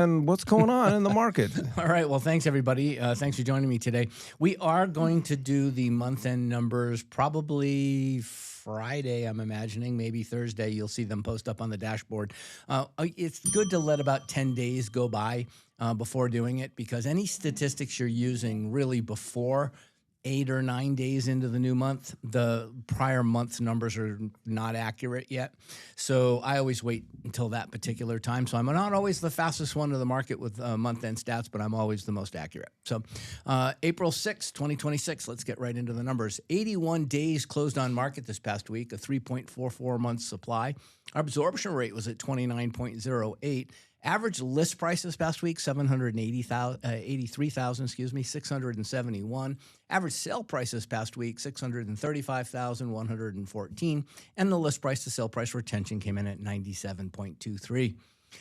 And what's going on in the market? All right. Well, thanks, everybody. Thanks for joining me today. We are going to do the month-end numbers probably Friday, I'm imagining. Maybe Thursday. You'll see them post up on the dashboard. It's good to let about 10 days go by before doing it, because any statistics you're using really before 8 or 9 days into the new month, the prior month's numbers are not accurate yet. So I always wait until that particular time. So I'm not always the fastest one to the market with month-end stats, but I'm always the most accurate. So April 6th, 2026, let's get right into the numbers. 81 days closed on market this past week, a 3.44 month supply. Our absorption rate was at 29.08. Average list price this past week, $671. Average sale price this past week, $635,114. And the list price to sale price retention came in at 97.23.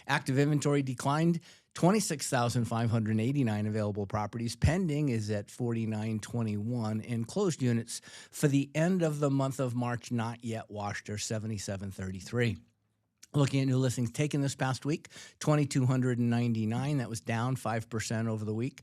Active inventory declined, 26,589 available properties. Pending is at 4,921. And closed units for the end of the month of March not yet washed are 7,733. Looking at new listings taken this past week, 2,299. That was down 5% over the week.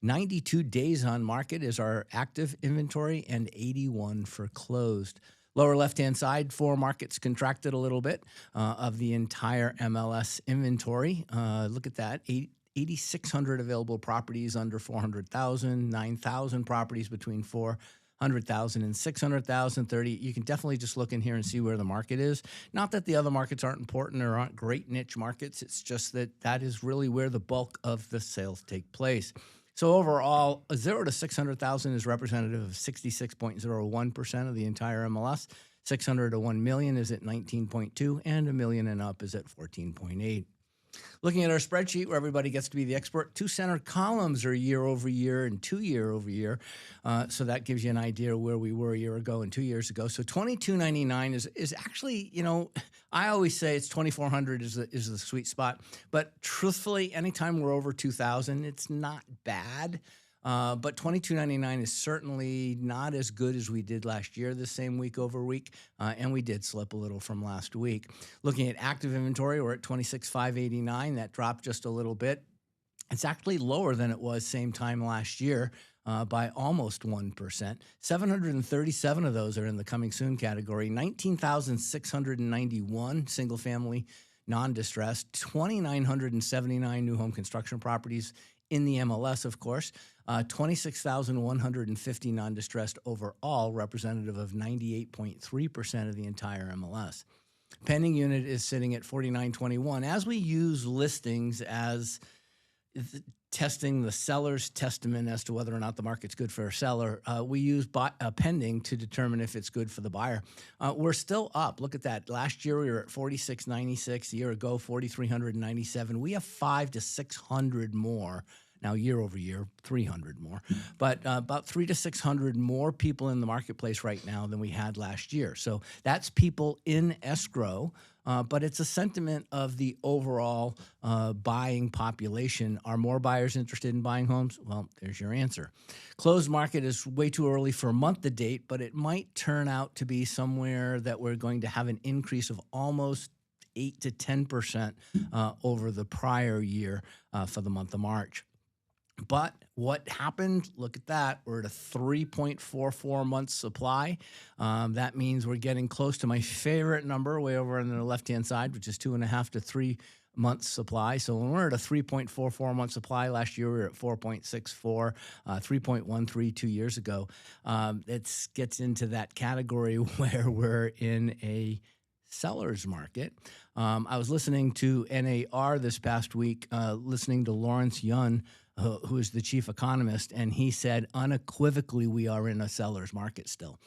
92 days on market is our active inventory and 81 for closed. Lower left-hand side, 4 markets contracted a little bit of the entire MLS inventory. Look at that, 8,600 available properties under 400,000, 9,000 properties between 400,000 and 600,000, 30. You can definitely just look in here and see where the market is. Not that the other markets aren't important or aren't great niche markets. It's just that is really where the bulk of the sales take place. So overall, 0 to 600,000 is representative of 66.01% of the entire MLS. 600 to 1 million is at 19.2, and a million and up is at 14.8. Looking at our spreadsheet where everybody gets to be the expert, 2 center columns are year over year and 2 year over year. So that gives you an idea where we were a year ago and 2 years ago. So 2299 is actually, I always say it's 2400 is the sweet spot. But truthfully, anytime we're over 2000, it's not bad. But 2299 is certainly not as good as we did last year, the same week over week, and we did slip a little from last week. Looking at active inventory, we're at 26,589. That dropped just a little bit. It's actually lower than it was same time last year by almost 1%. 737 of those are in the coming soon category. 19,691 single-family non-distressed. 2,979 new home construction properties in the MLS, of course. 26,150 non-distressed overall, representative of 98.3% of the entire MLS. Pending unit is sitting at 4,921. As we use listings as testing the seller's testament as to whether or not the market's good for a seller, we use pending to determine if it's good for the buyer. We're still up. Look at that. Last year we were at 4,696. A year ago, 4,397. We have 500 to 600 more. Now, year over year, 300 more, but about 300 to 600 more people in the marketplace right now than we had last year. So that's people in escrow, but it's a sentiment of the overall buying population. Are more buyers interested in buying homes? Well, there's your answer. Closed market is way too early for a month to date, but it might turn out to be somewhere that we're going to have an increase of almost 8 to 10% over the prior year for the month of March. But what happened? Look at that. We're at a 3.44 month supply. That means we're getting close to my favorite number way over on the left-hand side, which is 2.5 to 3 months supply. So when we're at a 3.44 month supply, last year we were at 4.64, 3.13 2 years ago. It gets into that category where we're in a seller's market. I was listening to NAR this past week, listening to Lawrence Yun, who is the chief economist, and he said unequivocally we are in a seller's market still.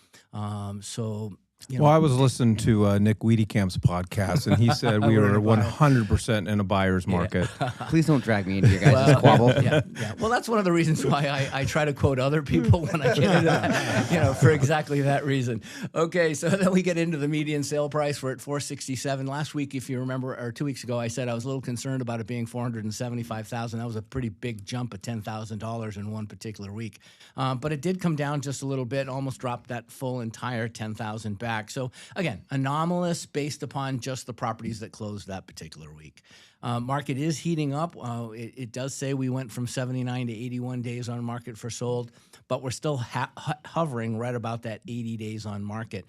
Well, I was listening to Nick Wiedekamp's podcast, and he said we are 100% in a buyer's market. Please don't drag me into your guys' squabble. Yeah. Well, that's one of the reasons why I try to quote other people when I get into that, for exactly that reason. Okay, so then we get into the median sale price. We're at $467. Last week, if you remember, or 2 weeks ago, I said I was a little concerned about it being $475,000. That was a pretty big jump of $10,000 in one particular week. But it did come down just a little bit, almost dropped that full entire $10,000 back. back. So again, anomalous based upon just the properties that closed that particular week. Market is heating up. It does say we went from 79 to 81 days on market for sold, but we're still hovering right about that 80 days on market.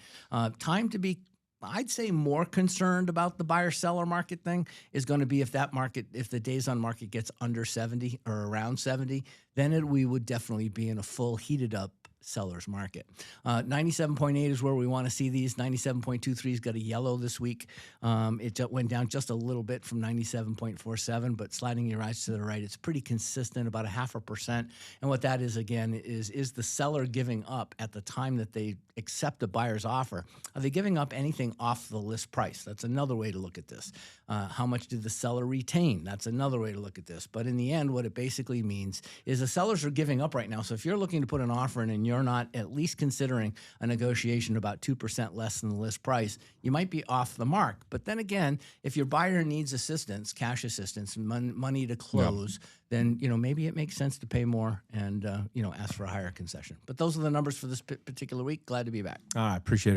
Time to be, I'd say, more concerned about the buyer-seller market thing is going to be if the days on market gets under 70 or around 70, then we would definitely be in a full heated up seller's market. 97.8 is where we want to see these. 97.23's got a yellow this week. It went down just a little bit from 97.47, but sliding your eyes to the right, it's pretty consistent, about 0.5%. And what that is, again, is the seller giving up at the time that they accept a buyer's offer. Are they giving up anything off the list price? That's another way to look at this. How much did the seller retain? That's another way to look at this. But in the end, what it basically means is the sellers are giving up right now. So if you're looking to put an offer in and you're not at least considering a negotiation about 2% less than the list price, you might be off the mark. But then again, if your buyer needs assistance, cash assistance, money to close, then maybe it makes sense to pay more and ask for a higher concession. But those are the numbers for this particular week. Glad to be back. I appreciate it.